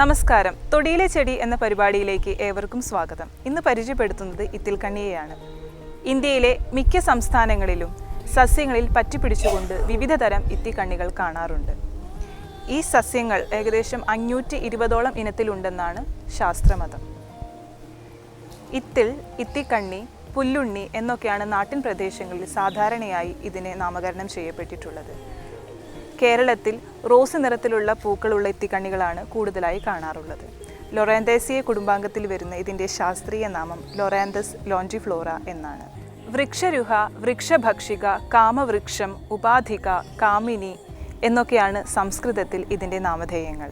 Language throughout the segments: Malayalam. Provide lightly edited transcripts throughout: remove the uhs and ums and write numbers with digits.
നമസ്കാരം. തൊടിയിലെ ചെടി എന്ന പരിപാടിയിലേക്ക് ഏവർക്കും സ്വാഗതം. ഇന്ന് പരിചയപ്പെടുത്തുന്നത് ഇത്തിൽക്കണ്ണിയെയാണ്. ഇന്ത്യയിലെ മിക്ക സംസ്ഥാനങ്ങളിലും സസ്യങ്ങളിൽ പറ്റിപ്പിടിച്ചുകൊണ്ട് വിവിധ തരം ഇത്തിക്കണ്ണികൾ കാണാറുണ്ട്. ഈ സസ്യങ്ങൾ ഏകദേശം 520ഓളം ഇനത്തിലുണ്ടെന്നാണ് ശാസ്ത്രമതം. ഇത്തിൽ, ഇത്തിക്കണ്ണി, പുല്ലുണ്ണി എന്നൊക്കെയാണ് നാട്ടിൻ പ്രദേശങ്ങളിൽ സാധാരണയായി ഇതിനെ നാമകരണം ചെയ്യപ്പെട്ടിട്ടുള്ളത്. കേരളത്തിൽ റോസ് നിറത്തിലുള്ള പൂക്കളുള്ള ഇത്തിക്കണ്ണികളാണ് കൂടുതലായി കാണാറുള്ളത്. ലൊറാന്തേസിയെ കുടുംബാംഗത്തിൽ വരുന്ന ഇതിൻ്റെ ശാസ്ത്രീയ നാമം ലൊറാന്തസ് ലോഞ്ചിഫ്ലോറ എന്നാണ്. വൃക്ഷരുഹ, വൃക്ഷഭക്ഷിക, കാമവൃക്ഷം, ഉപാധിക, കാമിനി എന്നൊക്കെയാണ് സംസ്കൃതത്തിൽ ഇതിൻ്റെ നാമധേയങ്ങൾ.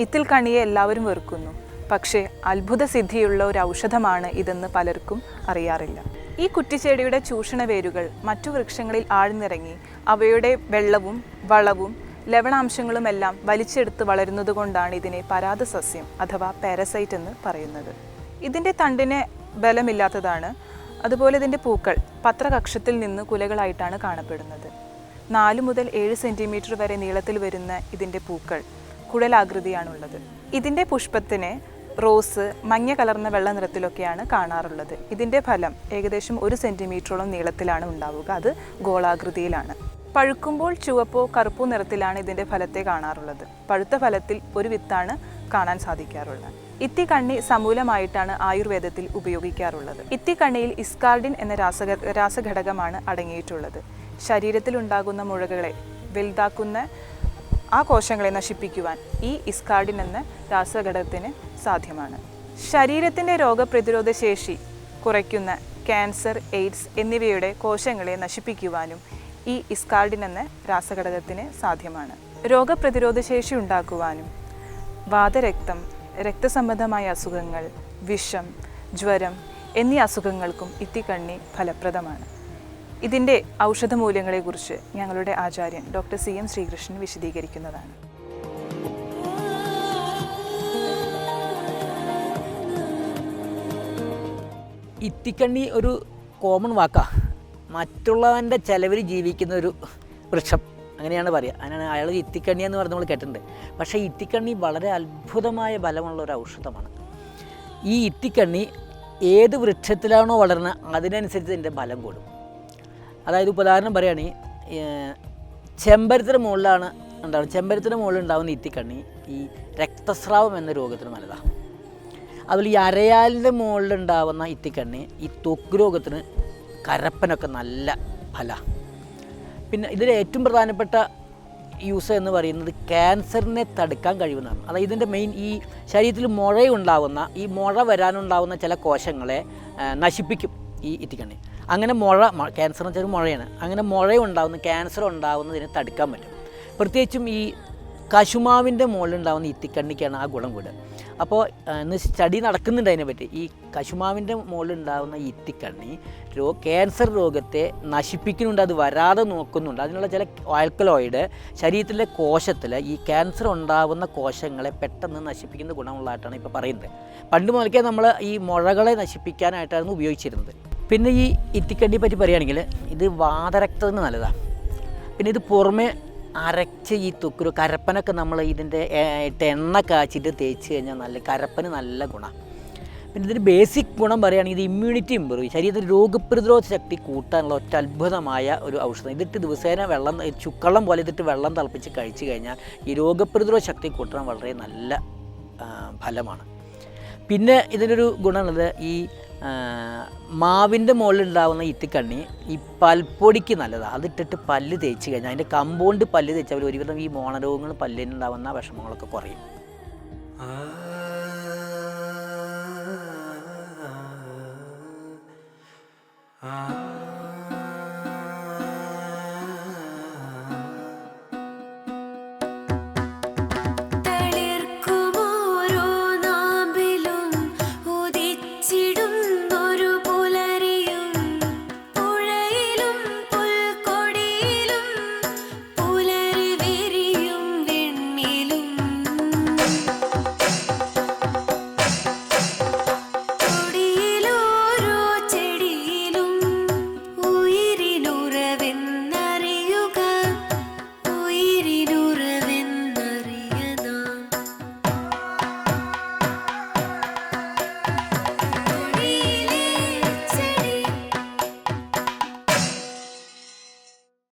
ഇത്തിൽക്കണ്ണിയെ എല്ലാവരും വെറുക്കുന്നു. പക്ഷേ അത്ഭുത സിദ്ധിയുള്ള ഒരു ഔഷധമാണ് ഇതെന്ന് പലർക്കും അറിയാറില്ല. ഈ കുറ്റിച്ചെടിയുടെ ചൂഷണ വേരുകൾ മറ്റു വൃക്ഷങ്ങളിൽ ആഴ്ന്നിറങ്ങി അവയുടെ വെള്ളവും വളവും ലവണാംശങ്ങളുമെല്ലാം വലിച്ചെടുത്ത് വളരുന്നതുകൊണ്ടാണ് ഇതിനെ പരാതസസ്യം അഥവാ പാരസൈറ്റ് എന്ന് പറയുന്നത്. ഇതിൻ്റെ തണ്ടിന് ബലമില്ലാത്തതാണ്. അതുപോലെ ഇതിൻ്റെ പൂക്കൾ പത്രകക്ഷത്തിൽ നിന്ന് കുലകളായിട്ടാണ് കാണപ്പെടുന്നത്. 4 മുതൽ 7 സെൻറ്റിമീറ്റർ വരെ നീളത്തിൽ വരുന്ന ഇതിൻ്റെ പൂക്കൾ കുഴലാകൃതിയാണുള്ളത്. ഇതിൻ്റെ പുഷ്പത്തിന് റോസ്, മഞ്ഞ കലർന്ന വെള്ള നിറത്തിലൊക്കെയാണ് കാണാറുള്ളത്. ഇതിൻ്റെ ഫലം ഏകദേശം 1 സെൻറ്റിമീറ്ററോളം നീളത്തിലാണ് ഉണ്ടാവുക. അത് ഗോളാകൃതിയിലാണ്. പഴുക്കുമ്പോൾ ചുവപ്പോ കറുപ്പോ നിറത്തിലാണ് ഇതിൻ്റെ ഫലത്തെ കാണാറുള്ളത്. പഴുത്ത ഫലത്തിൽ ഒരു വിത്താണ് കാണാൻ സാധിക്കാറുള്ളത്. ഇത്തിക്കണ്ണി സമൂലമായിട്ടാണ് ആയുർവേദത്തിൽ ഉപയോഗിക്കാറുള്ളത്. ഇത്തിക്കണ്ണിയിൽ ഇസ്കാർഡിൻ എന്ന രാസഘടകമാണ് അടങ്ങിയിട്ടുള്ളത്. ശരീരത്തിലുണ്ടാകുന്ന മുഴകളെ വലുതാക്കുന്ന ആ കോശങ്ങളെ നശിപ്പിക്കുവാൻ ഈ ഇസ്കാർഡിൻ എന്ന രാസഘടകത്തിന് സാധ്യമാണ്. ശരീരത്തിൻ്റെ രോഗപ്രതിരോധ ശേഷി കുറയ്ക്കുന്ന ക്യാൻസർ, എയ്ഡ്സ് എന്നിവയുടെ കോശങ്ങളെ നശിപ്പിക്കുവാനും ഈ ഇസ്കാർഡിൻ എന്ന രാസഘടകത്തിന് സാധ്യമാണ്. രോഗപ്രതിരോധ ശേഷി ഉണ്ടാക്കുവാനും വാതരക്തം, രക്തസംബന്ധമായ അസുഖങ്ങൾ, വിഷം, ജ്വരം എന്നീ അസുഖങ്ങൾക്കും ഇത്തിക്കണ്ണി ഫലപ്രദമാണ്. ഇതിൻ്റെ ഔഷധമൂല്യങ്ങളെക്കുറിച്ച് ഞങ്ങളുടെ ആചാര്യൻ ഡോക്ടർ CM ശ്രീകൃഷ്ണൻ വിശദീകരിക്കുന്നതാണ്. ഇത്തിക്കണ്ണി ഒരു കോമൺ വാക്കാണ്. മറ്റുള്ളവൻ്റെ ചിലവിൽ ജീവിക്കുന്ന ഒരു വൃക്ഷം, അങ്ങനെയാണ് പറയുക. അങ്ങനെയാണ് അയാൾ ഇത്തിക്കണ്ണി എന്ന് പറഞ്ഞ് നമ്മൾ കേട്ടിട്ടുണ്ട്. പക്ഷേ ഇത്തിക്കണ്ണി വളരെ അത്ഭുതമായ ബലമുള്ള ഒരു ഔഷധമാണ്. ഈ ഇത്തിക്കണ്ണി ഏത് വൃക്ഷത്തിലാണോ വളരുന്നത് അതിനനുസരിച്ച് ഇതിൻ്റെ ബലം കൂടും. അതായത് ഉദാഹരണം പറയുകയാണെങ്കിൽ ചെമ്പരത്തിൻ്റെ മുകളിലാണ് ഉണ്ടാവുന്നത്. ചെമ്പരത്തിൻ്റെ മുകളിൽ ഉണ്ടാകുന്ന ഇത്തിക്കണ്ണി ഈ രക്തസ്രാവം എന്ന രോഗത്തിന് നല്ലതാണ്. അതുപോലെ ഈ അരയാലിൻ്റെ മുകളിലുണ്ടാകുന്ന ഇത്തിക്കണ്ണി ഈ ത്വക്ക് രോഗത്തിന്, കരപ്പനൊക്കെ നല്ല ഫലമാണ്. പിന്നെ ഇതിൽ ഏറ്റവും പ്രധാനപ്പെട്ട യൂസ് എന്ന് പറയുന്നത് ക്യാൻസറിനെ തടുക്കാൻ കഴിയുന്നതാണ്. അതായത് ഇതിൻ്റെ മെയിൻ ഈ ശരീരത്തിൽ മുഴയുണ്ടാകുന്ന, ഈ മുഴ വരാനുണ്ടാകുന്ന ചില കോശങ്ങളെ നശിപ്പിക്കും ഈ ഇത്തിക്കണ്ണി. അങ്ങനെ ക്യാൻസർ എന്ന് വെച്ചാൽ മുഴയാണ്. അങ്ങനെ മുഴയുണ്ടാകുന്ന, ക്യാൻസർ ഉണ്ടാകുന്നതിനെ തടുക്കാൻ പറ്റും. പ്രത്യേകിച്ചും ഈ കശുമാവിൻ്റെ മുകളിലുണ്ടാകുന്ന ഇത്തിക്കണ്ണിക്കാണ് ആ ഗുണം കൂടുക. അപ്പോൾ ഇന്ന് സ്റ്റഡി നടക്കുന്നുണ്ട് അതിനെപ്പറ്റി. ഈ കശുമാവിൻ്റെ മുകളിലുണ്ടാകുന്ന ഇത്തിക്കണ്ണി ക്യാൻസർ രോഗത്തെ നശിപ്പിക്കുന്നുണ്ട്, അത് വരാതെ നോക്കുന്നുണ്ട്. അതിനുള്ള ചില ആൽക്കലോയിഡ് ശരീരത്തിലെ കോശത്തിൽ ഈ ക്യാൻസർ ഉണ്ടാകുന്ന കോശങ്ങളെ പെട്ടെന്ന് നശിപ്പിക്കുന്ന ഗുണമുള്ളതായിട്ടാണ് ഇപ്പോൾ പറയുന്നത്. പണ്ട് മുതൽക്കേ നമ്മൾ ഈ മുഴകളെ നശിപ്പിക്കാനായിട്ടായിരുന്നു ഉപയോഗിച്ചിരുന്നത്. പിന്നെ ഈ ഇത്തിക്കണ്ണിയെ പറ്റി പറയുകയാണെങ്കിൽ ഇത് വാതരക്തത്തിന് നല്ലതാണ്. പിന്നെ ഇത് പുറമെ അരച്ച് ഈ ത്വക്ക് കരപ്പനൊക്കെ നമ്മൾ ഇതിൻ്റെ എണ്ണ കാച്ചിട്ട് തേച്ച് കഴിഞ്ഞാൽ നല്ല കരപ്പന് നല്ല ഗുണമാണ്. പിന്നെ ഇതിൻ്റെ ബേസിക് ഗുണം പറയുകയാണെങ്കിൽ ഇത് ഇമ്മ്യൂണിറ്റി ഇമ്പ്രൂവ് ചെയ്യും. ശരീരത്തിൽ രോഗപ്രതിരോധ ശക്തി കൂട്ടാനുള്ള ഒറ്റ അത്ഭുതമായ ഒരു ഔഷധം. ഇതിട്ട് ദിവസേന ചുക്കള്ളം പോലെ ഇതിട്ട് വെള്ളം തിളപ്പിച്ച് കഴിച്ചു കഴിഞ്ഞാൽ ഈ രോഗപ്രതിരോധ ശക്തി കൂട്ടാൻ വളരെ നല്ല ഫലമാണ്. പിന്നെ ഇതിനൊരു ഗുണമുള്ളത് ഈ മാവിൻ്റെ മുകളിലുണ്ടാകുന്ന ഇത്തിക്കണ്ണി ഈ പൽപ്പൊടിക്ക് നല്ലതാണ്. അതിട്ടിട്ട് പല്ല് തേച്ച് കഴിഞ്ഞാൽ അതിൻ്റെ കമ്പൗണ്ട് പല്ല് തേച്ചാൽ ഒരുവിധം ഈ മോണരോഗങ്ങൾ പല്ലിനുണ്ടാകുന്ന വിഷമങ്ങളൊക്കെ കുറയും.